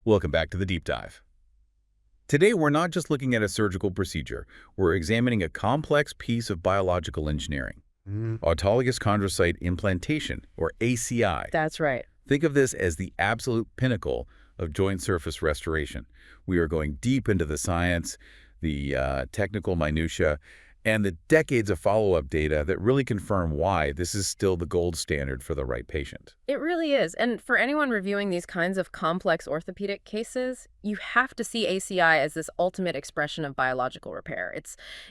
Welcome back to the Deep Dive. Today, we're not just looking at a surgical procedure. We're examining a complex piece of biological engineering, autologous chondrocyte implantation, or ACI. That's right. Think of this as the absolute pinnacle of joint surface restoration. We are going deep into the science, the technical minutia, and the decades of follow-up data that really confirm why this is still the gold standard for the right patient. It really is. And for anyone reviewing these kinds of complex orthopedic cases, you have to see ACI as this ultimate expression of biological repair.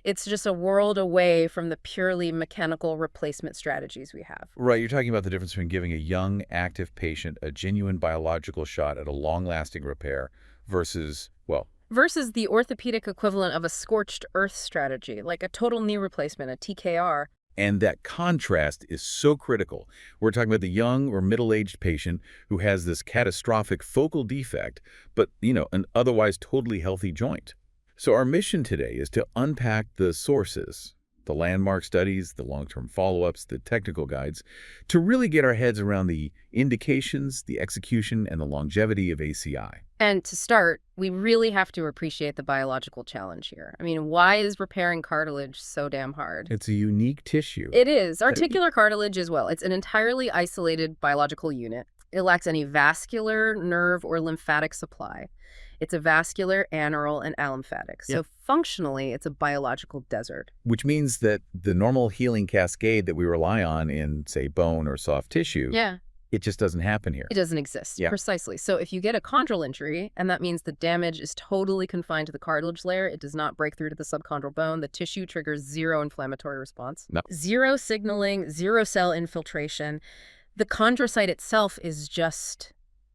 It's just a world away from the purely mechanical replacement strategies we have. Right, you're talking about the difference between giving a young, active patient a genuine biological shot at a long-lasting repair versus, well, Versus the orthopedic equivalent of a scorched earth strategy, like a total knee replacement, a TKR. and that contrast is so critical. We're talking about the young or middle-aged patient who has this catastrophic focal defect, but, an otherwise totally healthy joint. So our mission today is to unpack the sources, the landmark studies, the long-term follow-ups, the technical guides, to really get our heads around the indications, the execution, and the longevity of ACI. And to start, we really have to appreciate the biological challenge here. I mean, why is repairing cartilage so damn hard? It's a unique tissue. It is. Articular cartilage as well. It's an entirely isolated biological unit. It lacks any vascular, nerve, or lymphatic supply. It's a vascular, aneural, and alymphatic. So functionally, it's a biological desert. Which means that the normal healing cascade that we rely on in, say, bone or soft tissue, it just doesn't happen here. It doesn't exist. Precisely. So if you get a chondral injury, and that means the damage is totally confined to the cartilage layer, it does not break through to the subchondral bone, the tissue triggers zero inflammatory response. No. Zero signaling, zero cell infiltration. The chondrocyte itself is just,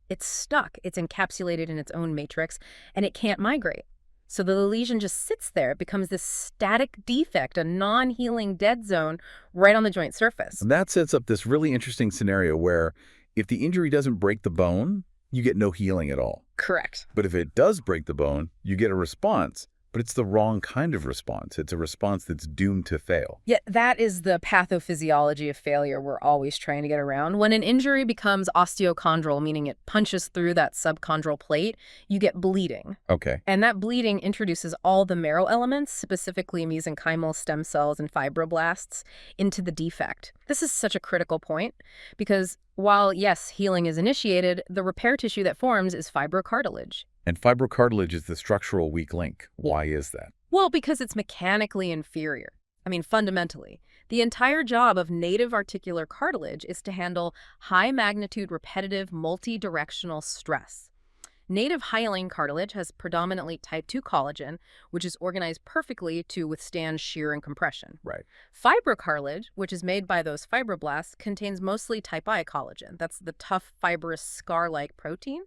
it's stuck. It's encapsulated in its own matrix, and it can't migrate. So the lesion just sits there. It becomes this static defect, a non-healing dead zone right on the joint surface. And that sets up this really interesting scenario where if the injury doesn't break the bone, you get no healing at all. Correct. But if it does break the bone, you get a response. But it's the wrong kind of response. It's a response that's doomed to fail. Yeah, that is the pathophysiology of failure we're always trying to get around. When an injury becomes osteochondral, meaning it punches through that subchondral plate, you get bleeding. Okay. And that bleeding introduces all the marrow elements, specifically mesenchymal stem cells and fibroblasts, into the defect. This is such a critical point because while, yes, healing is initiated, the repair tissue that forms is fibrocartilage. And fibrocartilage is the structural weak link. Why is that? Well, because it's mechanically inferior. I mean, fundamentally. The entire job of native articular cartilage is to handle high-magnitude, repetitive, multi-directional stress. Native hyaline cartilage has predominantly type 2 collagen, which is organized perfectly to withstand shear and compression. Right. Fibrocartilage, which is made by those fibroblasts, contains mostly type I collagen. That's the tough, fibrous, scar-like protein.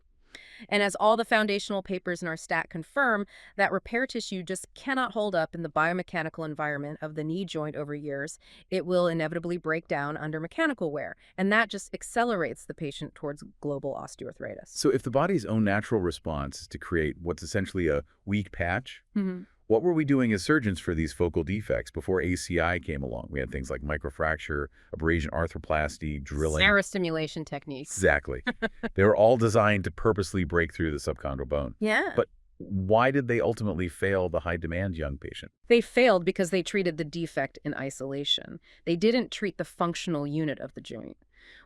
And as all the foundational papers in our stat confirm, that repair tissue just cannot hold up in the biomechanical environment of the knee joint over years. It will inevitably break down under mechanical wear, and that just accelerates the patient towards global osteoarthritis. So if the body's own natural response is to create what's essentially a weak patch, what were we doing as surgeons for these focal defects before ACI came along? We had things like microfracture, abrasion arthroplasty, drilling. Neurostimulation techniques. Exactly. They were all designed to purposely break through the subchondral bone. Yeah. But why did they ultimately fail the high-demand young patient? They failed because they treated the defect in isolation. They didn't treat the functional unit of the joint.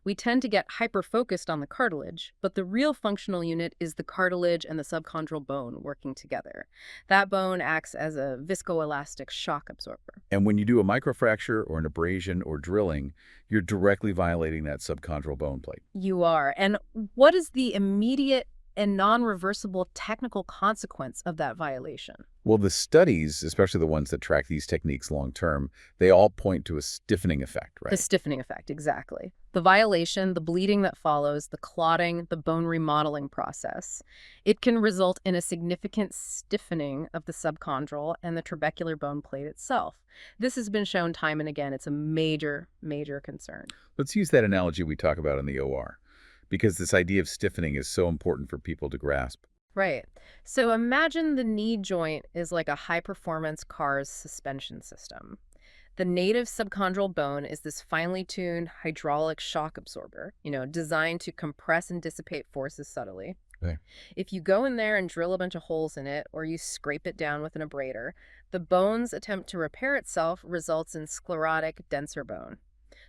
We tend to get hyper-focused on the cartilage, but the real functional unit is the cartilage and the subchondral bone working together. That bone acts as a viscoelastic shock absorber. And when you do a microfracture or an abrasion or drilling, you're directly violating that subchondral bone plate. You are. And what is the immediate and non-reversible technical consequence of that violation? Well, the studies, especially the ones that track these techniques long-term, they all point to a stiffening effect, right? The stiffening effect, exactly. The violation, the bleeding that follows, the clotting, the bone remodeling process, it can result in a significant stiffening of the subchondral and the trabecular bone plate itself. This has been shown time and again. It's a major, major concern. Let's use that analogy we talk about in the OR, because this idea of stiffening is so important for people to grasp. Right. So imagine the knee joint is like a high-performance car's suspension system. The native subchondral bone is this finely tuned hydraulic shock absorber, designed to compress and dissipate forces subtly. Okay. If you go in there and drill a bunch of holes in it, or you scrape it down with an abrader, the bone's attempt to repair itself results in sclerotic, denser bone.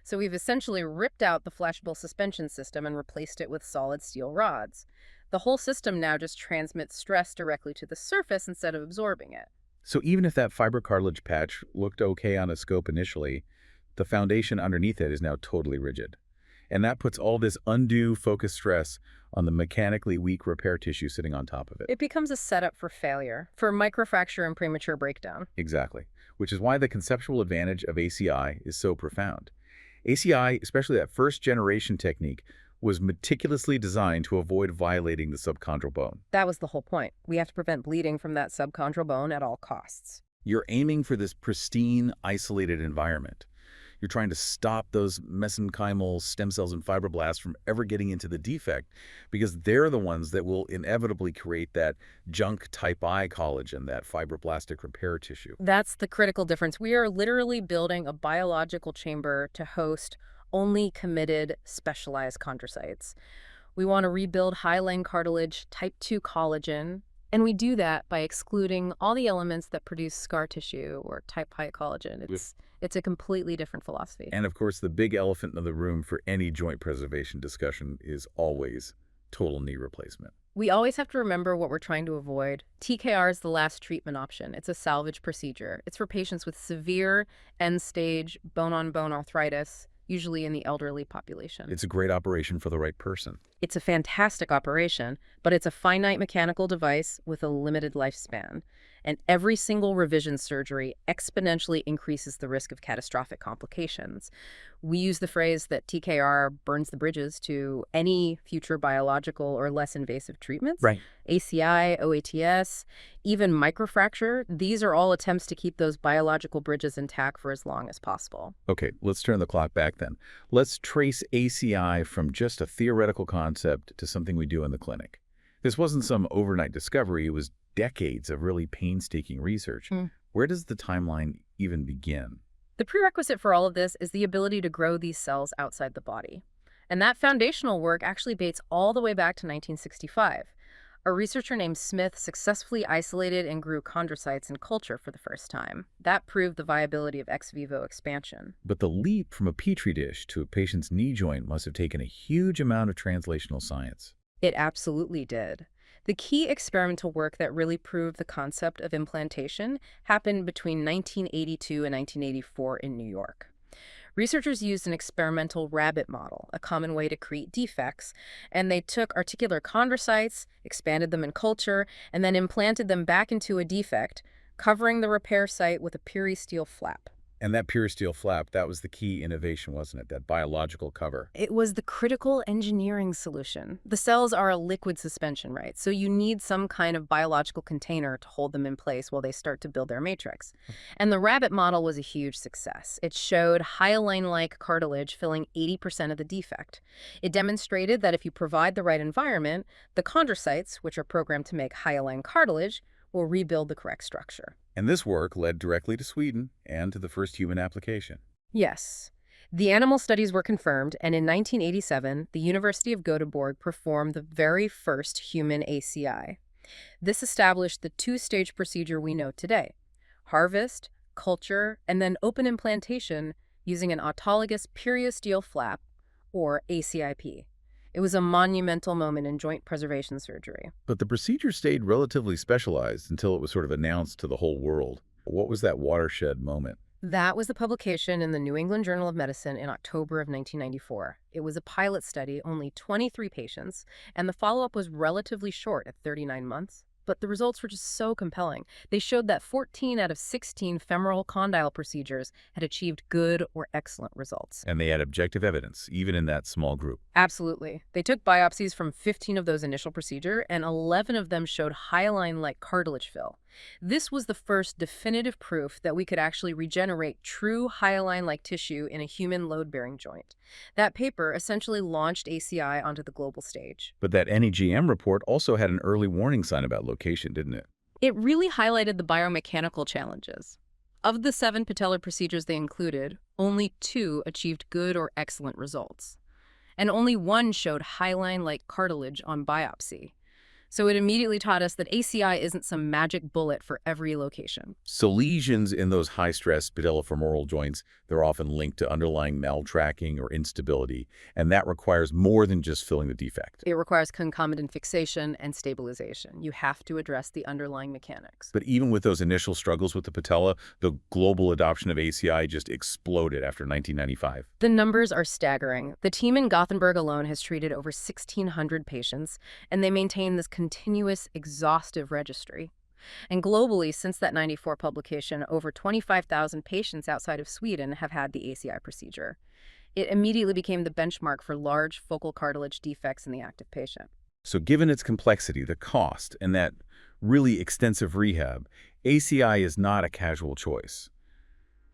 So we've essentially ripped out the flashable suspension system and replaced it with solid steel rods. The whole system now just transmits stress directly to the surface instead of absorbing it. So even if that fibrocartilage patch looked okay on a scope initially, the foundation underneath it is now totally rigid. And that puts all this undue focused stress on the mechanically weak repair tissue sitting on top of it. It becomes a setup for failure, for microfracture and premature breakdown. Exactly. Which is why the conceptual advantage of ACI is so profound. ACI, especially that first-generation technique, was meticulously designed to avoid violating the subchondral bone. That was the whole point. We have to prevent bleeding from that subchondral bone at all costs. You're aiming for this pristine, isolated environment. You're trying to stop those mesenchymal stem cells and fibroblasts from ever getting into the defect because they're the ones that will inevitably create that junk type I collagen, that fibroblastic repair tissue. That's the critical difference. We are literally building a biological chamber to host only committed, specialized chondrocytes. We want to rebuild hyaline cartilage, type 2 collagen, and we do that by excluding all the elements that produce scar tissue or type I collagen. It's a completely different philosophy. And of course, the big elephant in the room for any joint preservation discussion is always total knee replacement. We always have to remember what we're trying to avoid. TKR is the last treatment option. It's a salvage procedure. It's for patients with severe end-stage bone-on-bone arthritis, usually in the elderly population. It's a great operation for the right person. It's a fantastic operation, but it's a finite mechanical device with a limited lifespan. And every single revision surgery exponentially increases the risk of catastrophic complications. We use the phrase that TKR burns the bridges to any future biological or less invasive treatments. Right. ACI, OATS, even microfracture, these are all attempts to keep those biological bridges intact for as long as possible. Okay, let's turn the clock back then. Let's trace ACI from just a theoretical concept to something we do in the clinic. This wasn't some overnight discovery. It was decades of really painstaking research. Where does the timeline even begin? The prerequisite for all of this is the ability to grow these cells outside the body. And that foundational work actually dates all the way back to 1965. A researcher named Smith successfully isolated and grew chondrocytes in culture for the first time. That proved the viability of ex vivo expansion. But the leap from a petri dish to a patient's knee joint must have taken a huge amount of translational science. It absolutely did. The key experimental work that really proved the concept of implantation happened between 1982 and 1984 in New York. Researchers used an experimental rabbit model, a common way to create defects, and they took articular chondrocytes, expanded them in culture, and then implanted them back into a defect, covering the repair site with a peri-steel flap. And that pure steel flap, that was the key innovation, wasn't it? That biological cover. It was the critical engineering solution. The cells are a liquid suspension, right? So you need some kind of biological container to hold them in place while they start to build their matrix. And the rabbit model was a huge success. It showed hyaline-like cartilage filling 80% of the defect. It demonstrated that if you provide the right environment, the chondrocytes, which are programmed to make hyaline cartilage, will rebuild the correct structure. And this work led directly to Sweden and to the first human application. Yes. The animal studies were confirmed, and in 1987, the University of Göteborg performed the very first human ACI. This established the two-stage procedure we know today: harvest, culture, and then open implantation using an autologous periosteel flap, or ACIP. It was a monumental moment in joint preservation surgery. But the procedure stayed relatively specialized until it was sort of announced to the whole world. What was that watershed moment? That was the publication in the New England Journal of Medicine in October of 1994. It was a pilot study, only 23 patients, and the follow-up was relatively short at 39 months. But the results were just so compelling. They showed that 14 out of 16 femoral condyle procedures had achieved good or excellent results. And they had objective evidence, even in that small group. Absolutely. They took biopsies from 15 of those initial procedures, and 11 of them showed hyaline-like cartilage fill. This was the first definitive proof that we could actually regenerate true hyaline-like tissue in a human load-bearing joint. That paper essentially launched ACI onto the global stage. But that NEGM report also had an early warning sign about location, didn't it? It really highlighted the biomechanical challenges. Of the 7 patellar procedures they included, only 2 achieved good or excellent results. And only 1 showed hyaline-like cartilage on biopsy. So it immediately taught us that ACI isn't some magic bullet for every location. So lesions in those high-stress patellofemoral joints, they're often linked to underlying maltracking or instability, and that requires more than just filling the defect. It requires concomitant fixation and stabilization. You have to address the underlying mechanics. But even with those initial struggles with the patella, the global adoption of ACI just exploded after 1995. The numbers are staggering. The team in Gothenburg alone has treated over 1,600 patients, and they maintain this continuous, exhaustive registry. And globally, since that 94 publication, over 25,000 patients outside of Sweden have had the ACI procedure. It immediately became the benchmark for large focal cartilage defects in the active patient. So given its complexity, the cost, and that really extensive rehab, ACI is not a casual choice.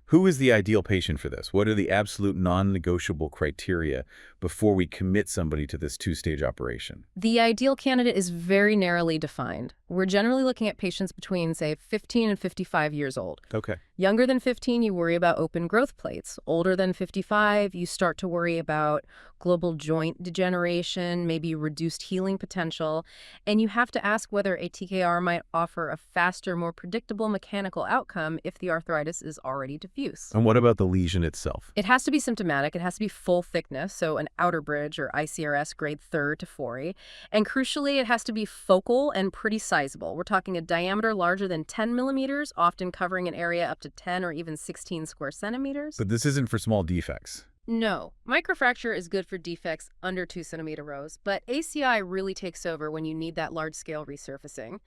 Who is the ideal patient for this? What are the absolute non-negotiable criteria before we commit somebody to this two-stage operation? The ideal candidate is very narrowly defined. We're generally looking at patients between, say, 15 and 55 years old. Okay. Younger than 15, you worry about open growth plates. Older than 55, you start to worry about global joint degeneration, maybe reduced healing potential. And you have to ask whether a TKR might offer a faster, more predictable mechanical outcome if the arthritis is already diffuse. And what about the lesion itself? It has to be symptomatic. It has to be full thickness, so an outer bridge or ICRS grade 3 to 4. And crucially, it has to be focal and pretty sizable. We're talking a diameter larger than 10 millimeters, often covering an area up to 10 or even 16 square centimeters. But this isn't for small defects. No. Microfracture is good for defects under 2 centimeter rows, but ACI really takes over when you need that large-scale resurfacing.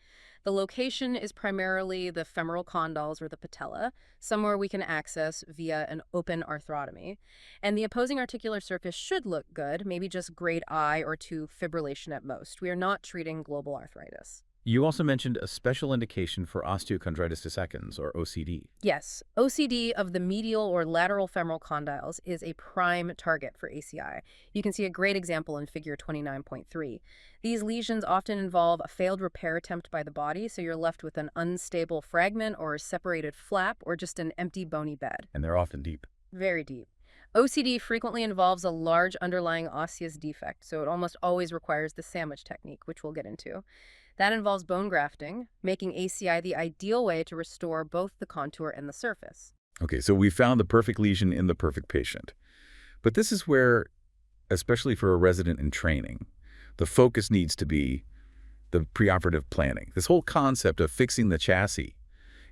The location is primarily the femoral condyles or the patella, somewhere we can access via an open arthrotomy. And the opposing articular surface should look good, maybe just grade I or 2 fibrillation at most. We are not treating global arthritis. You also mentioned a special indication for osteochondritis dissecans, or OCD. Yes, OCD of the medial or lateral femoral condyles is a prime target for ACI. You can see a great example in figure 29.3. These lesions often involve a failed repair attempt by the body, so you're left with an unstable fragment or a separated flap or just an empty bony bed. And they're often deep. Very deep. OCD frequently involves a large underlying osseous defect, so it almost always requires the sandwich technique, which we'll get into. That involves bone grafting, making ACI the ideal way to restore both the contour and the surface. Okay, so we found the perfect lesion in the perfect patient. But this is where, especially for a resident in training, the focus needs to be the preoperative planning. This whole concept of fixing the chassis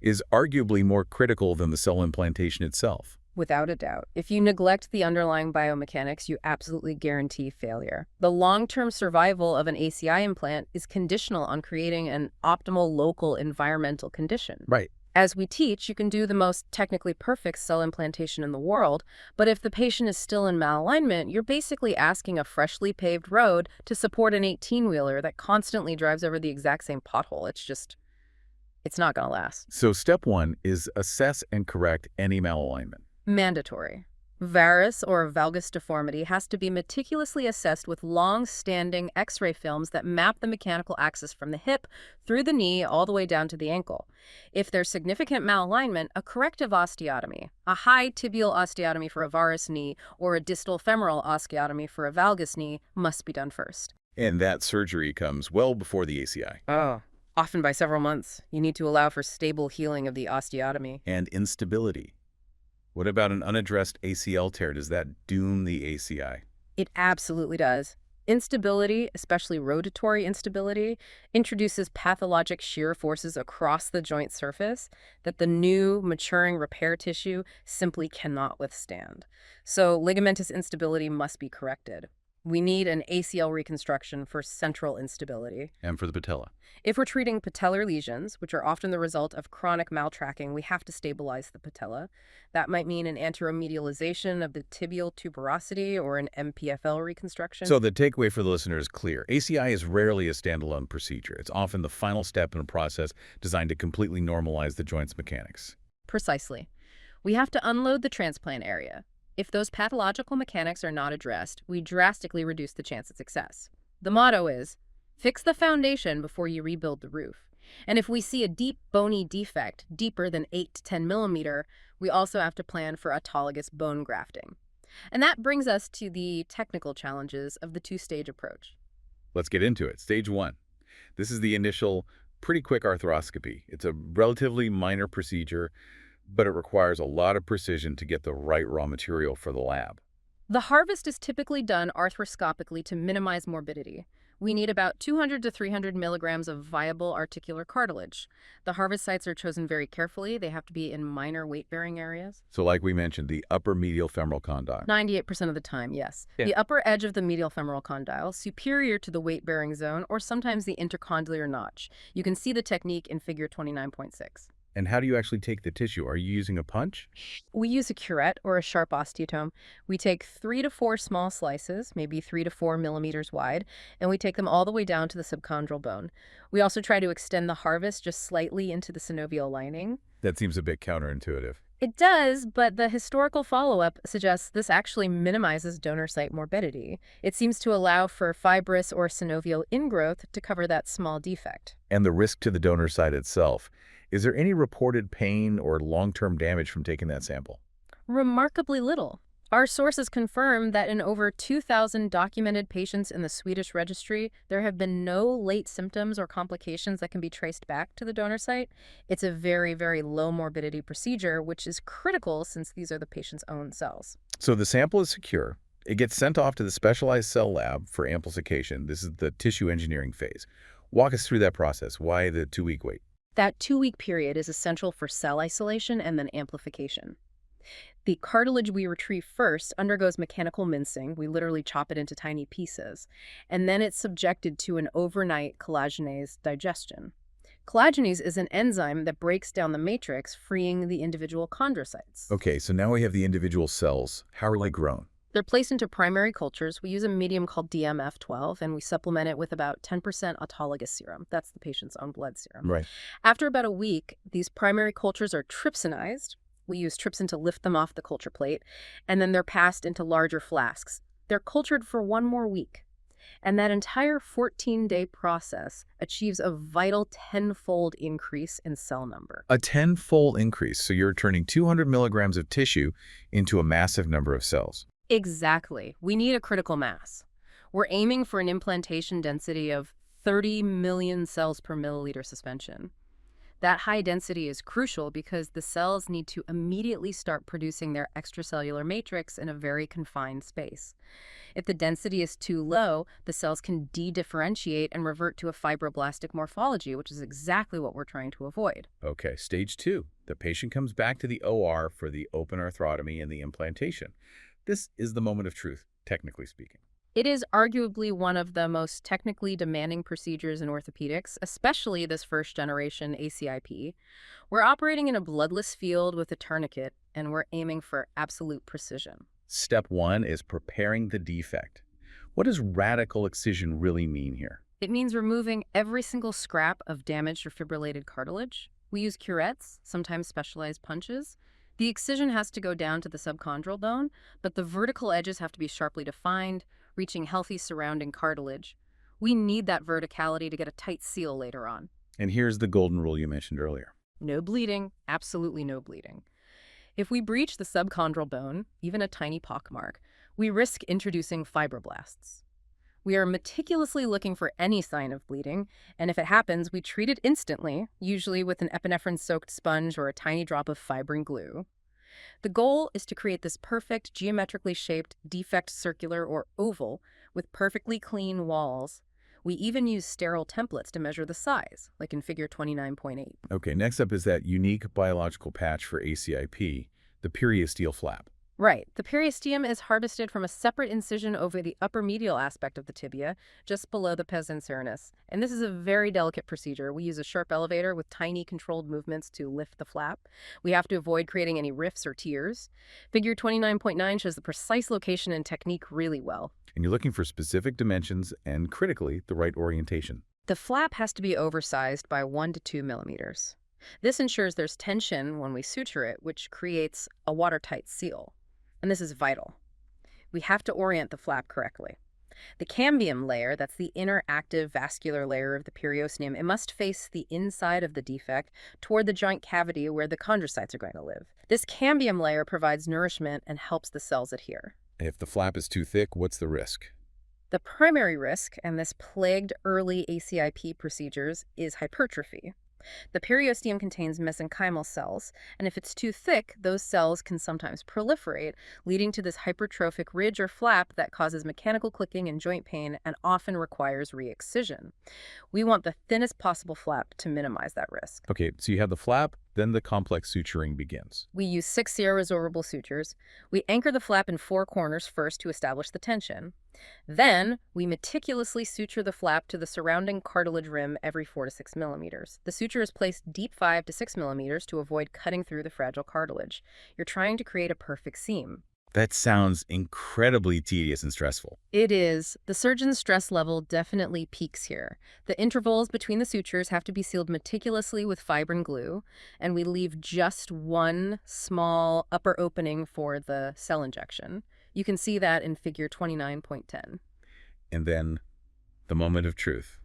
is arguably more critical than the cell implantation itself. Without a doubt. If you neglect the underlying biomechanics, you absolutely guarantee failure. The long-term survival of an ACI implant is conditional on creating an optimal local environmental condition. Right. As we teach, you can do the most technically perfect cell implantation in the world, but if the patient is still in malalignment, you're basically asking a freshly paved road to support an 18-wheeler that constantly drives over the exact same pothole. It's not going to last. So step one is assess and correct any malalignment. Mandatory. Varus or valgus deformity has to be meticulously assessed with long-standing X-ray films that map the mechanical axis from the hip through the knee all the way down to the ankle. If there's significant malalignment, a corrective osteotomy, a high tibial osteotomy for a varus knee, or a distal femoral osteotomy for a valgus knee must be done first. And that surgery comes well before the ACI. Oh, often by several months. You need to allow for stable healing of the osteotomy. And instability. What about an unaddressed ACL tear? Does that doom the ACI? It absolutely does. Instability, especially rotatory instability, introduces pathologic shear forces across the joint surface that the new, maturing repair tissue simply cannot withstand. So ligamentous instability must be corrected. We need an ACL reconstruction for central instability. And for the patella? If we're treating patellar lesions, which are often the result of chronic maltracking, we have to stabilize the patella. That might mean an anteromedialization of the tibial tuberosity or an MPFL reconstruction. So the takeaway for the listener is clear. ACI is rarely a standalone procedure. It's often the final step in a process designed to completely normalize the joint's mechanics. Precisely. We have to unload the transplant area. If those pathological mechanics are not addressed, we drastically reduce the chance of success. The motto is, fix the foundation before you rebuild the roof. And if we see a deep bony defect, deeper than 8 to 10 millimeter, we also have to plan for autologous bone grafting. And that brings us to the technical challenges of the two-stage approach. Let's get into it. Stage one. This is the initial, pretty quick arthroscopy. It's a relatively minor procedure, but it requires a lot of precision to get the right raw material for the lab. The harvest is typically done arthroscopically to minimize morbidity. We need about 200 to 300 milligrams of viable articular cartilage. The harvest sites are chosen very carefully. They have to be in minor weight-bearing areas. So like we mentioned, the upper medial femoral condyle. 98% of the time, yes. Yeah. The upper edge of the medial femoral condyle, superior to the weight-bearing zone, or sometimes the intercondylar notch. You can see the technique in figure 29.6. And how do you actually take the tissue? Are you using a punch? We use a curette or a sharp osteotome. We take 3 to 4 small slices, maybe 3 to 4 millimeters wide, and we take them all the way down to the subchondral bone. We also try to extend the harvest just slightly into the synovial lining. That seems a bit counterintuitive. It does, but the historical follow-up suggests this actually minimizes donor site morbidity. It seems to allow for fibrous or synovial ingrowth to cover that small defect. And the risk to the donor site itself. Is there any reported pain or long-term damage from taking that sample? Remarkably little. Our sources confirm that in over 2,000 documented patients in the Swedish registry, there have been no late symptoms or complications that can be traced back to the donor site. It's a very, very low morbidity procedure, which is critical since these are the patient's own cells. So the sample is secure. It gets sent off to the specialized cell lab for amplification. This is the tissue engineering phase. Walk us through that process. Why the 2-week wait? That 2-week period is essential for cell isolation and then amplification. The cartilage we retrieve first undergoes mechanical mincing. We literally chop it into tiny pieces. And then it's subjected to an overnight collagenase digestion. Collagenase is an enzyme that breaks down the matrix, freeing the individual chondrocytes. Okay, so now we have the individual cells. How are they grown? They're placed into primary cultures. We use a medium called DMF12, and we supplement it with about 10% autologous serum. That's the patient's own blood serum. Right. After about a week, these primary cultures are trypsinized. We use trypsin to lift them off the culture plate, and then they're passed into larger flasks. They're cultured for 1 more week. And that entire 14-day process achieves a vital 10-fold increase in cell number. A 10-fold increase, so you're turning 200 milligrams of tissue into a massive number of cells. Exactly. We need a critical mass. We're aiming for an implantation density of 30 million cells per milliliter suspension. That high density is crucial because the cells need to immediately start producing their extracellular matrix in a very confined space. If the density is too low, the cells can de-differentiate and revert to a fibroblastic morphology, which is exactly what we're trying to avoid. Okay, stage 2. The patient comes back to the OR for the open arthrotomy and the implantation. This is the moment of truth, technically speaking. It is arguably one of the most technically demanding procedures in orthopedics, especially this first-generation ACIP. We're operating in a bloodless field with a tourniquet, and we're aiming for absolute precision. Step 1 is preparing the defect. What does radical excision really mean here? It means removing every single scrap of damaged or fibrillated cartilage. We use curettes, sometimes specialized punches. The excision has to go down to the subchondral bone, but the vertical edges have to be sharply defined, reaching healthy surrounding cartilage. We need that verticality to get a tight seal later on. And here's the golden rule you mentioned earlier. No bleeding, absolutely no bleeding. If we breach the subchondral bone, even a tiny pockmark, we risk introducing fibroblasts. We are meticulously looking for any sign of bleeding, and if it happens, we treat it instantly, usually with an epinephrine-soaked sponge or a tiny drop of fibrin glue. The goal is to create this perfect, geometrically shaped defect circular or oval with perfectly clean walls. We even use sterile templates to measure the size, like in figure 29.8. Okay, next up is that unique biological patch for ACIP, the periosteel flap. Right. The periosteum is harvested from a separate incision over the upper medial aspect of the tibia, just below the pes inserinus. And this is a very delicate procedure. We use a sharp elevator with tiny controlled movements to lift the flap. We have to avoid creating any rifts or tears. Figure 29.9 shows the precise location and technique really well. And you're looking for specific dimensions and, critically, the right orientation. The flap has to be oversized by 1 to 2 millimeters. This ensures there's tension when we suture it, which creates a watertight seal. And this is vital. We have to orient the flap correctly. The cambium layer, that's the inner active vascular layer of the periosteum, it must face the inside of the defect toward the joint cavity where the chondrocytes are going to live. This cambium layer provides nourishment and helps the cells adhere. If the flap is too thick, what's the risk? The primary risk, and this plagued early ACIP procedures, is hypertrophy. The periosteum contains mesenchymal cells, and if it's too thick, those cells can sometimes proliferate, leading to this hypertrophic ridge or flap that causes mechanical clicking and joint pain and often requires re-excision. We want the thinnest possible flap to minimize that risk. Okay, so you have the flap, then the complex suturing begins. We use 6 seroresorbable sutures. We anchor the flap in 4 corners first to establish the tension. Then, we meticulously suture the flap to the surrounding cartilage rim every 4 to 6 millimeters. The suture is placed deep 5 to 6 millimeters to avoid cutting through the fragile cartilage. You're trying to create a perfect seam. That sounds incredibly tedious and stressful. It is. The surgeon's stress level definitely peaks here. The intervals between the sutures have to be sealed meticulously with fibrin glue, and we leave just one small upper opening for the cell injection. You can see that in figure 29.10. And then the moment of truth,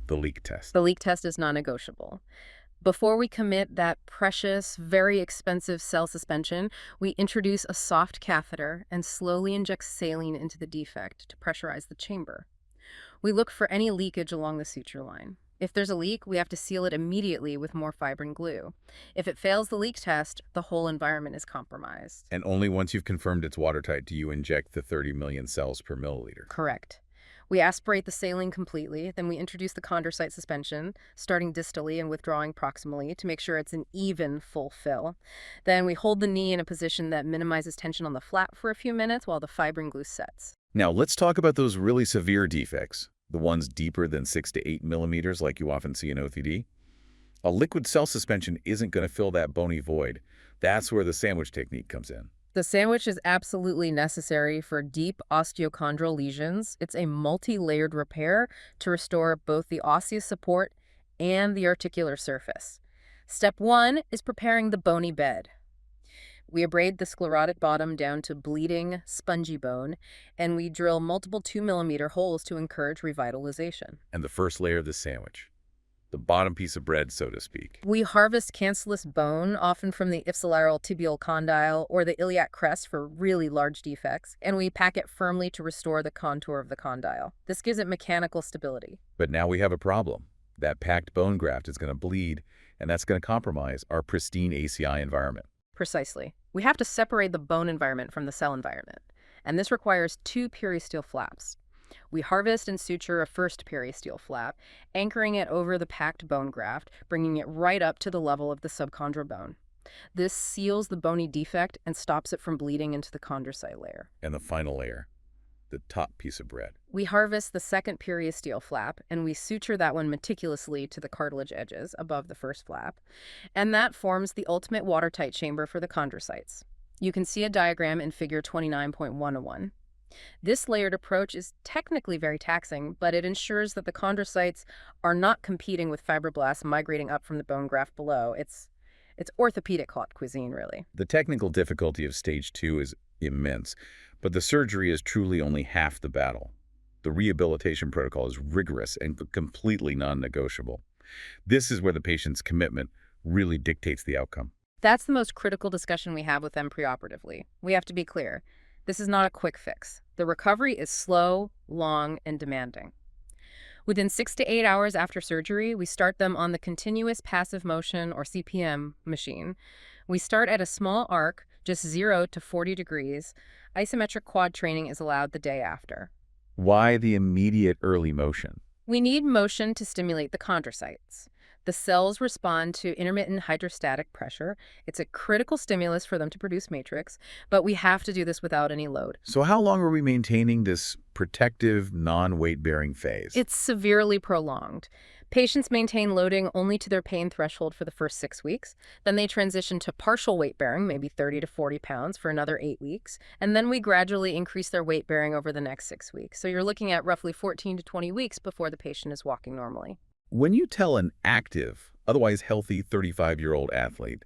the leak test. The leak test is non-negotiable. Before we commit that precious, very expensive cell suspension, we introduce a soft catheter and slowly inject saline into the defect to pressurize the chamber. We look for any leakage along the suture line. If there's a leak, we have to seal it immediately with more fibrin glue. If it fails the leak test, the whole environment is compromised. And only once you've confirmed it's watertight do you inject the 30 million cells per milliliter. Correct. We aspirate the saline completely, then we introduce the chondrocyte suspension, starting distally and withdrawing proximally to make sure it's an even full fill. Then we hold the knee in a position that minimizes tension on the flap for a few minutes while the fibrin glue sets. Now let's talk about those really severe defects, the ones deeper than 6 to 8 millimeters like you often see in OTD. A liquid cell suspension isn't going to fill that bony void. That's where the sandwich technique comes in. The sandwich is absolutely necessary for deep osteochondral lesions. It's a multi-layered repair to restore both the osseous support and the articular surface. Step 1 is preparing the bony bed. We abrade the sclerotic bottom down to bleeding, spongy bone, and we drill multiple 2-millimeter holes to encourage revitalization. And the first layer of the sandwich, the bottom piece of bread, so to speak. We harvest cancellous bone, often from the ipsilateral tibial condyle or the iliac crest for really large defects, and we pack it firmly to restore the contour of the condyle. This gives it mechanical stability. But now we have a problem. That packed bone graft is going to bleed, and that's going to compromise our pristine ACI environment. Precisely. We have to separate the bone environment from the cell environment, and this requires 2 periosteal flaps. We harvest and suture a first periosteal flap, anchoring it over the packed bone graft, bringing it right up to the level of the subchondral bone. This seals the bony defect and stops it from bleeding into the chondrocyte layer. And the final layer, the top piece of bread. We harvest the second periosteal flap, and we suture that one meticulously to the cartilage edges above the first flap, and that forms the ultimate watertight chamber for the chondrocytes. You can see a diagram in figure 29.101. This layered approach is technically very taxing, but it ensures that the chondrocytes are not competing with fibroblasts migrating up from the bone graft below. It's orthopedic haute cuisine, really. The technical difficulty of stage 2 is immense, but the surgery is truly only half the battle. The rehabilitation protocol is rigorous and completely non-negotiable. This is where the patient's commitment really dictates the outcome. That's the most critical discussion we have with them preoperatively. We have to be clear. This is not a quick fix. The recovery is slow, long, and demanding. Within 6 to 8 hours after surgery, we start them on the continuous passive motion, or CPM, machine. We start at a small arc, just 0 to 40 degrees. Isometric quad training is allowed the day after. Why the immediate early motion? We need motion to stimulate the chondrocytes. The cells respond to intermittent hydrostatic pressure. It's a critical stimulus for them to produce matrix, but we have to do this without any load. So how long are we maintaining this protective, non-weight-bearing phase? It's severely prolonged. Patients maintain loading only to their pain threshold for the first 6 weeks. Then they transition to partial weight bearing, maybe 30 to 40 pounds, for another 8 weeks. And then we gradually increase their weight bearing over the next 6 weeks. So you're looking at roughly 14 to 20 weeks before the patient is walking normally. When you tell an active, otherwise healthy 35-year-old athlete,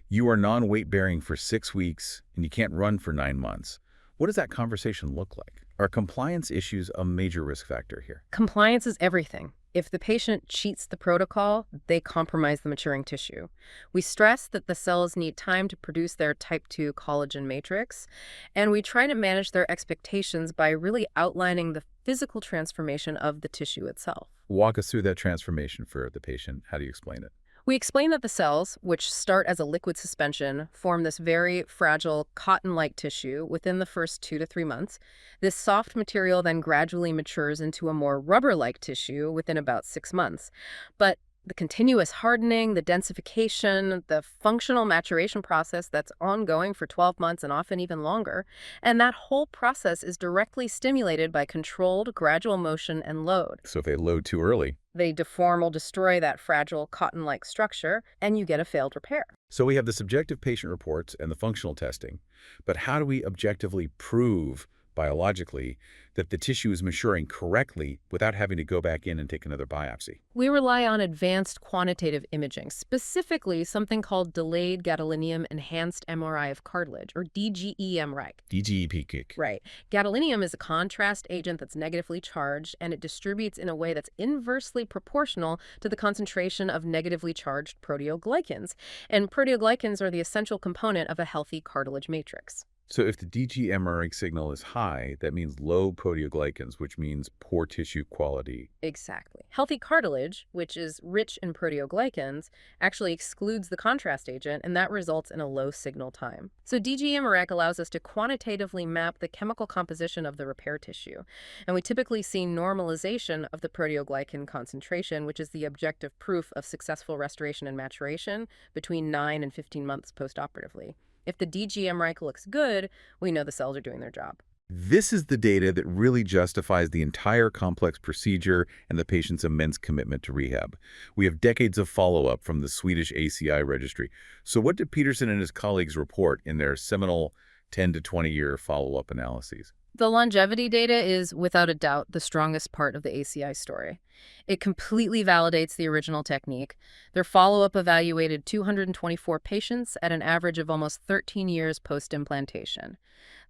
you are non-weight-bearing for 6 weeks and you can't run for 9 months, what does that conversation look like? Are compliance issues a major risk factor here? Compliance is everything. If the patient cheats the protocol, they compromise the maturing tissue. We stress that the cells need time to produce their type 2 collagen matrix, and we try to manage their expectations by really outlining the physical transformation of the tissue itself. Walk us through that transformation for the patient. How do you explain it? We explain that the cells, which start as a liquid suspension, form this very fragile cotton-like tissue within the first 2 to 3 months. This soft material then gradually matures into a more rubber-like tissue within about 6 months. But the continuous hardening, the densification, the functional maturation process that's ongoing for 12 months and often even longer, and that whole process is directly stimulated by controlled gradual motion and load. So if they load too early. They deform or destroy that fragile cotton-like structure, and you get a failed repair. So we have the subjective patient reports and the functional testing, but how do we objectively prove biologically that the tissue is maturing correctly without having to go back in and take another biopsy? We rely on advanced quantitative imaging, specifically something called delayed gadolinium enhanced MRI of cartilage, or DGE-MRI. DGEP kick. Right. Gadolinium is a contrast agent that's negatively charged, and it distributes in a way that's inversely proportional to the concentration of negatively charged proteoglycans. And proteoglycans are the essential component of a healthy cartilage matrix. So if the DG-MRI signal is high, that means low proteoglycans, which means poor tissue quality. Exactly. Healthy cartilage, which is rich in proteoglycans, actually excludes the contrast agent, and that results in a low signal time. So DG-MRI allows us to quantitatively map the chemical composition of the repair tissue, and we typically see normalization of the proteoglycan concentration, which is the objective proof of successful restoration and maturation between 9 and 15 months postoperatively. If the DG-MRI looks good, we know the cells are doing their job. This is the data that really justifies the entire complex procedure and the patient's immense commitment to rehab. We have decades of follow-up from the Swedish ACI registry. So what did Peterson and his colleagues report in their seminal 10 to 20-year follow-up analyses? The longevity data is, without a doubt, the strongest part of the ACI story. It completely validates the original technique. Their follow-up evaluated 224 patients at an average of almost 13 years post-implantation.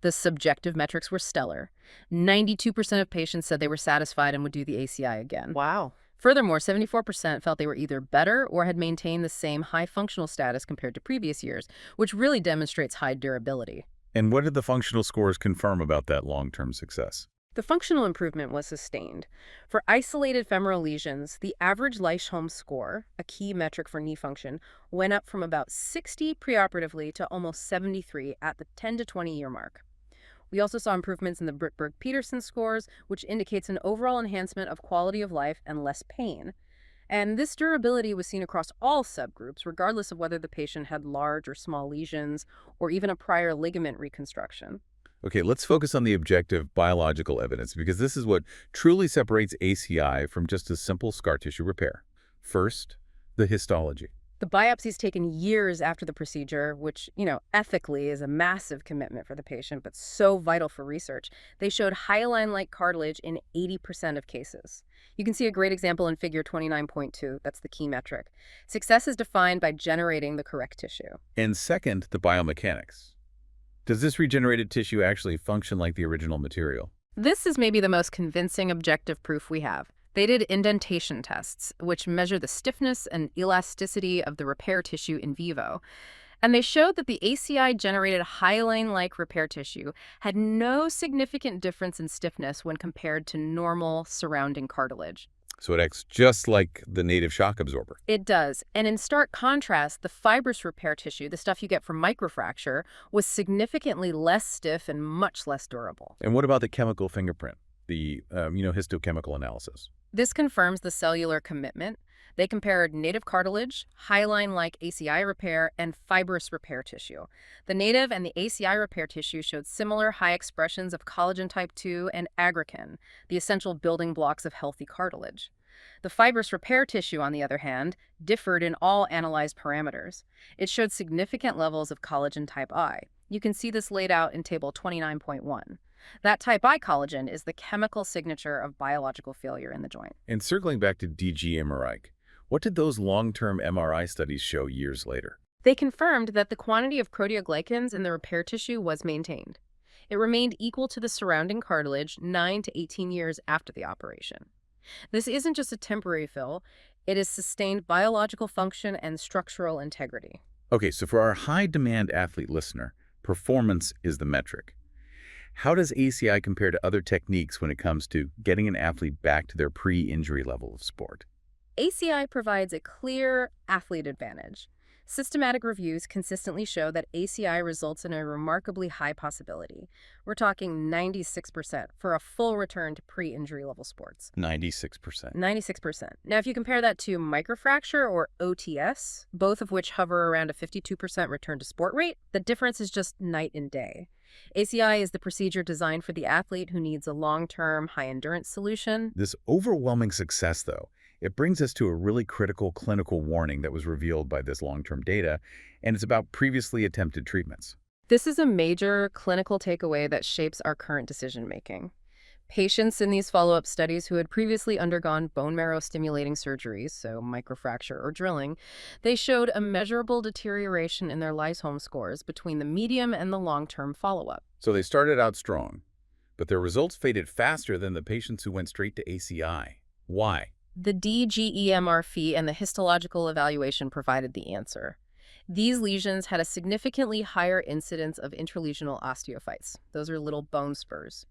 The subjective metrics were stellar. 92% of patients said they were satisfied and would do the ACI again. Wow. Furthermore, 74% felt they were either better or had maintained the same high functional status compared to previous years, which really demonstrates high durability. And what did the functional scores confirm about that long-term success? The functional improvement was sustained. For isolated femoral lesions, the average Leishholm score, a key metric for knee function, went up from about 60 preoperatively to almost 73 at the 10 to 20-year mark. We also saw improvements in the Britt-Berg-Peterson scores, which indicates an overall enhancement of quality of life and less pain. And this durability was seen across all subgroups, regardless of whether the patient had large or small lesions or even a prior ligament reconstruction. Okay, let's focus on the objective biological evidence, because this is what truly separates ACI from just a simple scar tissue repair. First, the histology. The biopsies taken years after the procedure, which, ethically is a massive commitment for the patient, but so vital for research, they showed hyaline-like cartilage in 80% of cases. You can see a great example in figure 29.2. That's the key metric. Success is defined by generating the correct tissue. And second, the biomechanics. Does this regenerated tissue actually function like the original material? This is maybe the most convincing objective proof we have. They did indentation tests, which measure the stiffness and elasticity of the repair tissue in vivo. And they showed that the ACI-generated hyaline-like repair tissue had no significant difference in stiffness when compared to normal surrounding cartilage. So it acts just like the native shock absorber. It does. And in stark contrast, the fibrous repair tissue, the stuff you get from microfracture, was significantly less stiff and much less durable. And what about the chemical fingerprint, the histochemical analysis? This confirms the cellular commitment. They compared native cartilage, hyaline-like ACI repair, and fibrous repair tissue. The native and the ACI repair tissue showed similar high expressions of collagen type 2 and aggrecan, the essential building blocks of healthy cartilage. The fibrous repair tissue, on the other hand, differed in all analyzed parameters. It showed significant levels of collagen type I. You can see this laid out in table 29.1. That type I collagen is the chemical signature of biological failure in the joint. And circling back to DG-MRI, what did those long-term MRI studies show years later? They confirmed that the quantity of proteoglycans in the repair tissue was maintained. It remained equal to the surrounding cartilage 9 to 18 years after the operation. This isn't just a temporary fill, it is sustained biological function and structural integrity. Okay, so for our high-demand athlete listener, performance is the metric. How does ACI compare to other techniques when it comes to getting an athlete back to their pre-injury level of sport? ACI provides a clear athlete advantage. Systematic reviews consistently show that ACI results in a remarkably high possibility. We're talking 96% for a full return to pre-injury level sports. 96%. 96%. Now, if you compare that to microfracture or OTS, both of which hover around a 52% return to sport rate, the difference is just night and day. ACI is the procedure designed for the athlete who needs a long-term, high-endurance solution. This overwhelming success, though, it brings us to a really critical clinical warning that was revealed by this long-term data, and it's about previously attempted treatments. This is a major clinical takeaway that shapes our current decision-making. Patients in these follow-up studies who had previously undergone bone marrow stimulating surgeries, so microfracture or drilling, they showed a measurable deterioration in their lysholm scores between the medium and the long-term follow-up. So they started out strong, but their results faded faster than the patients who went straight to ACI. Why? The DGEMR fee and the histological evaluation provided the answer. These lesions had a significantly higher incidence of intralesional osteophytes. Those are little bone spurs.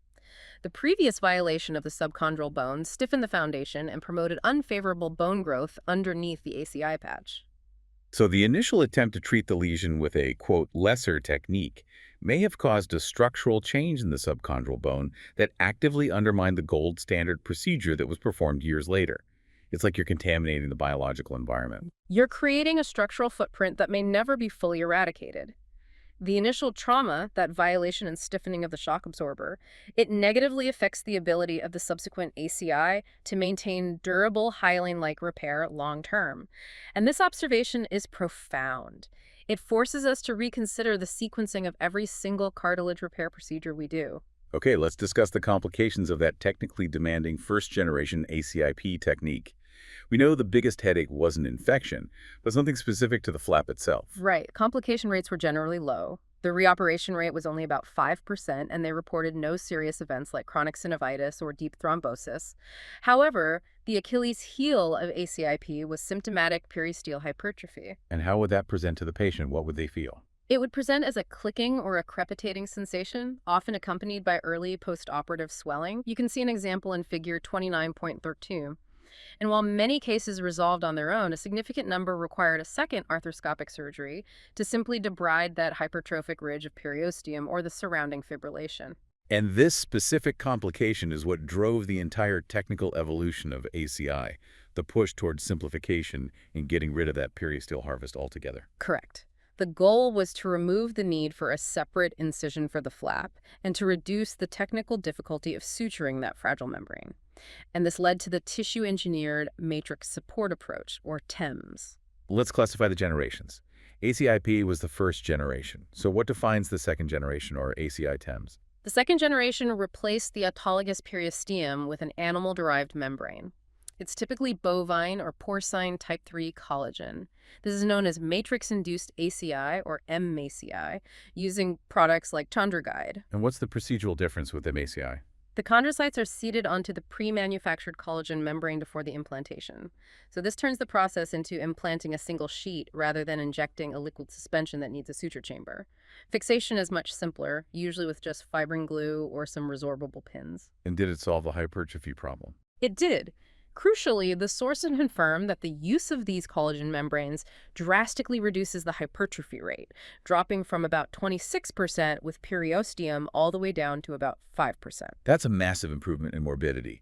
The previous violation of the subchondral bone stiffened the foundation and promoted unfavorable bone growth underneath the ACI patch. So the initial attempt to treat the lesion with a, quote, lesser technique may have caused a structural change in the subchondral bone that actively undermined the gold standard procedure that was performed years later. It's like you're contaminating the biological environment. You're creating a structural footprint that may never be fully eradicated. The initial trauma, that violation and stiffening of the shock absorber, it negatively affects the ability of the subsequent ACI to maintain durable hyaline-like repair long-term. And this observation is profound. It forces us to reconsider the sequencing of every single cartilage repair procedure we do. Okay, let's discuss the complications of that technically demanding first-generation ACIP technique. We know the biggest headache wasn't infection, but something specific to the flap itself. Right. Complication rates were generally low. The reoperation rate was only about 5%, and they reported no serious events like chronic synovitis or deep thrombosis. However, the Achilles heel of ACIP was symptomatic periosteal hypertrophy. And how would that present to the patient? What would they feel? It would present as a clicking or a crepitating sensation, often accompanied by early postoperative swelling. You can see an example in figure 29.32. And while many cases resolved on their own, a significant number required a second arthroscopic surgery to simply debride that hypertrophic ridge of periosteum or the surrounding fibrillation. And this specific complication is what drove the entire technical evolution of ACI, the push towards simplification and getting rid of that periosteal harvest altogether. Correct. The goal was to remove the need for a separate incision for the flap and to reduce the technical difficulty of suturing that fragile membrane. And this led to the tissue-engineered matrix support approach, or TEMS. Let's classify the generations. ACIP was the first generation. So what defines the second generation, or ACI TEMS? The second generation replaced the autologous periosteum with an animal-derived membrane. It's typically bovine or porcine type 3 collagen. This is known as matrix-induced ACI, or MACI, using products like Chandraguide. And what's the procedural difference with MACI? The chondrocytes are seeded onto the pre-manufactured collagen membrane before the implantation. So this turns the process into implanting a single sheet rather than injecting a liquid suspension that needs a suture chamber. Fixation is much simpler, usually with just fibrin glue or some resorbable pins. And did it solve the hypertrophy problem? It did. Crucially, the source confirmed that the use of these collagen membranes drastically reduces the hypertrophy rate, dropping from about 26% with periosteum all the way down to about 5%. That's a massive improvement in morbidity.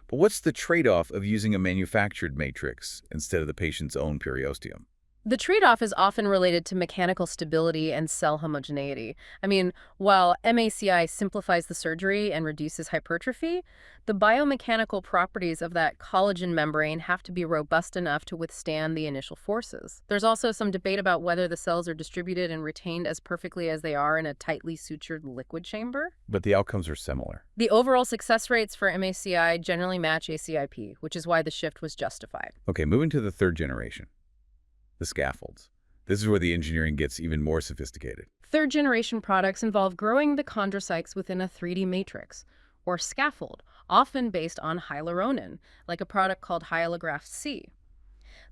But what's the trade-off of using a manufactured matrix instead of the patient's own periosteum? The trade-off is often related to mechanical stability and cell homogeneity. I mean, while MACI simplifies the surgery and reduces hypertrophy, the biomechanical properties of that collagen membrane have to be robust enough to withstand the initial forces. There's also some debate about whether the cells are distributed and retained as perfectly as they are in a tightly sutured liquid chamber. But the outcomes are similar. The overall success rates for MACI generally match ACIP, which is why the shift was justified. Okay, moving to the third generation. The scaffolds. This is where the engineering gets even more sophisticated. Third-generation products involve growing the chondrocytes within a 3D matrix, or scaffold, often based on hyaluronan, like a product called Hyalograph C.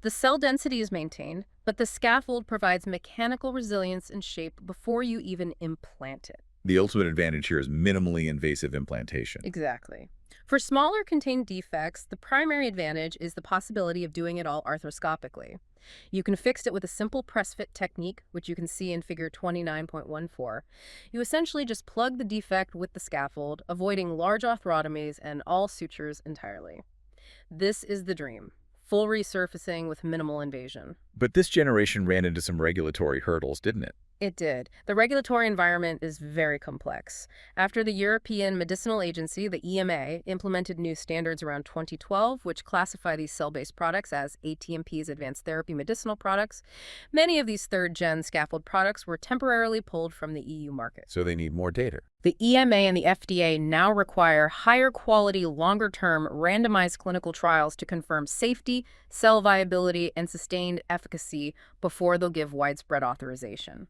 The cell density is maintained, but the scaffold provides mechanical resilience and shape before you even implant it. The ultimate advantage here is minimally invasive implantation. Exactly. For smaller contained defects, the primary advantage is the possibility of doing it all arthroscopically. You can fix it with a simple press-fit technique, which you can see in figure 29.14. You essentially just plug the defect with the scaffold, avoiding large arthrotomies and all sutures entirely. This is the dream. Full resurfacing with minimal invasion. But this generation ran into some regulatory hurdles, didn't it? It did. The regulatory environment is very complex. After the European Medicinal Agency, the EMA, implemented new standards around 2012, which classify these cell-based products as ATMPs, advanced therapy medicinal products, many of these third-gen scaffold products were temporarily pulled from the EU market. So they need more data. The EMA and the FDA now require higher quality, longer-term, randomized clinical trials to confirm safety, cell viability, and sustained efficacy before they'll give widespread authorization.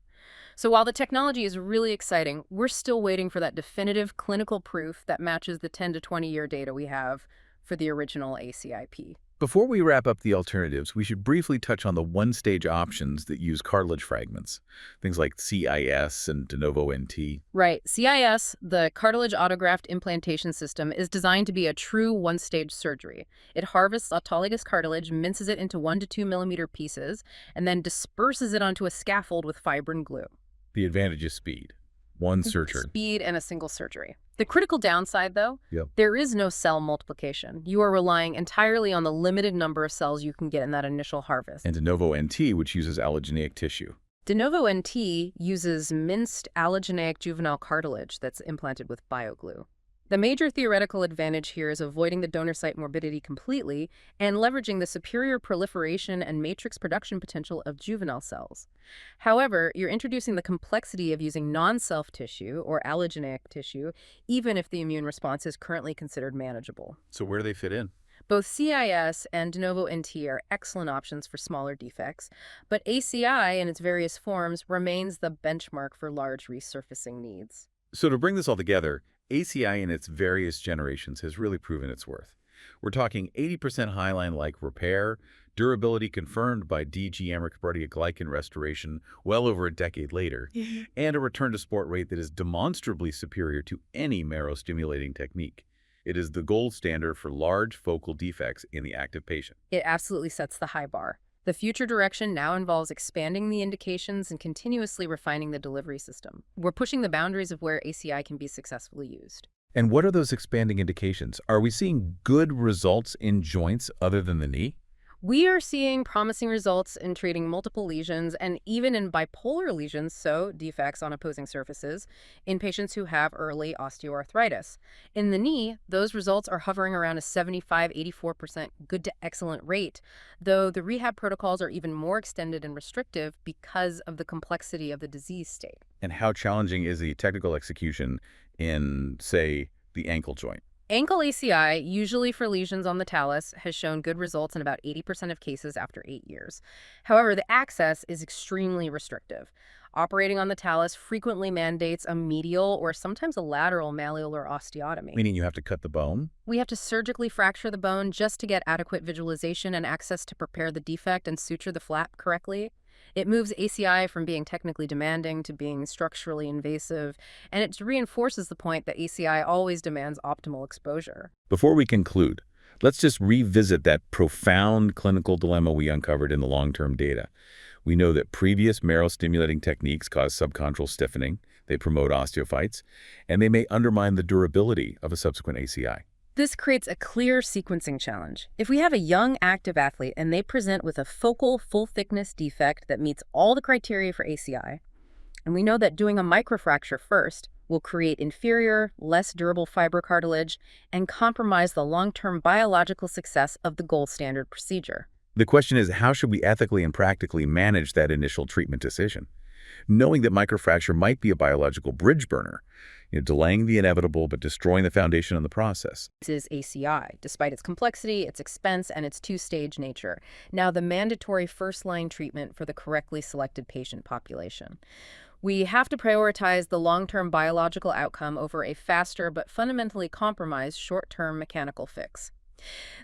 So while the technology is really exciting, we're still waiting for that definitive clinical proof that matches the 10 to 20-year data we have for the original ACIP. Before we wrap up the alternatives, we should briefly touch on the one-stage options that use cartilage fragments, things like CIS and de novo NT. Right. CIS, the cartilage autograft implantation system, is designed to be a true one-stage surgery. It harvests autologous cartilage, minces it into 1 to 2 millimeter pieces, and then disperses it onto a scaffold with fibrin glue. The advantage is speed. One surgery. Speed and a single surgery. The critical downside, though, Yep. there is no cell multiplication. You are relying entirely on the limited number of cells you can get in that initial harvest. And de novo NT, which uses allogeneic tissue. De novo NT uses minced allogeneic juvenile cartilage that's implanted with bioglue. The major theoretical advantage here is avoiding the donor site morbidity completely and leveraging the superior proliferation and matrix production potential of juvenile cells. However, you're introducing the complexity of using non-self tissue or allogeneic tissue, even if the immune response is currently considered manageable. So where do they fit in? Both CIS and de novo NT are excellent options for smaller defects, but ACI in its various forms remains the benchmark for large resurfacing needs. So to bring this all together, ACI in its various generations has really proven its worth. We're talking 80% hyaline-like repair, durability confirmed by DG amyloid restoration well over a decade later, and a return-to-sport rate that is demonstrably superior to any marrow-stimulating technique. It is the gold standard for large focal defects in the active patient. It absolutely sets the high bar. The future direction now involves expanding the indications and continuously refining the delivery system. We're pushing the boundaries of where ACI can be successfully used. And what are those expanding indications? Are we seeing good results in joints other than the knee? We are seeing promising results in treating multiple lesions and even in bipolar lesions, so defects on opposing surfaces, in patients who have early osteoarthritis. In the knee, those results are hovering around a 75–84% good to excellent rate, though the rehab protocols are even more extended and restrictive because of the complexity of the disease state. And how challenging is the technical execution in, say, the ankle joint? Ankle ACI, usually for lesions on the talus, has shown good results in about 80% of cases after 8 years. However, the access is extremely restrictive. Operating on the talus frequently mandates a medial or sometimes a lateral malleolar osteotomy. Meaning you have to cut the bone? We have to surgically fracture the bone just to get adequate visualization and access to prepare the defect and suture the flap correctly. It moves ACI from being technically demanding to being structurally invasive, and it reinforces the point that ACI always demands optimal exposure. Before we conclude, let's just revisit that profound clinical dilemma we uncovered in the long-term data. We know that previous marrow-stimulating techniques cause subchondral stiffening, they promote osteophytes, and they may undermine the durability of a subsequent ACI. This creates a clear sequencing challenge. If we have a young, active athlete and they present with a focal, full-thickness defect that meets all the criteria for ACI, and we know that doing a microfracture first will create inferior, less durable fibrocartilage and compromise the long-term biological success of the gold standard procedure. The question is, how should we ethically and practically manage that initial treatment decision? Knowing that microfracture might be a biological bridge burner, delaying the inevitable but destroying the foundation in the process. This is ACI, despite its complexity, its expense, and its two-stage nature. Now, the mandatory first-line treatment for the correctly selected patient population. We have to prioritize the long-term biological outcome over a faster but fundamentally compromised short-term mechanical fix.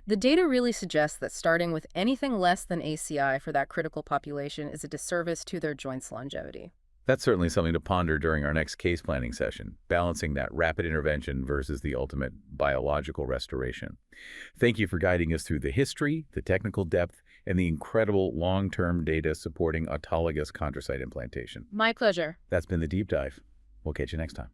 The data really suggests that starting with anything less than ACI for that critical population is a disservice to their joints' longevity. That's certainly something to ponder during our next case planning session, balancing that rapid intervention versus the ultimate biological restoration. Thank you for guiding us through the history, the technical depth, and the incredible long-term data supporting autologous chondrocyte implantation. My pleasure. That's been the deep dive. We'll catch you next time.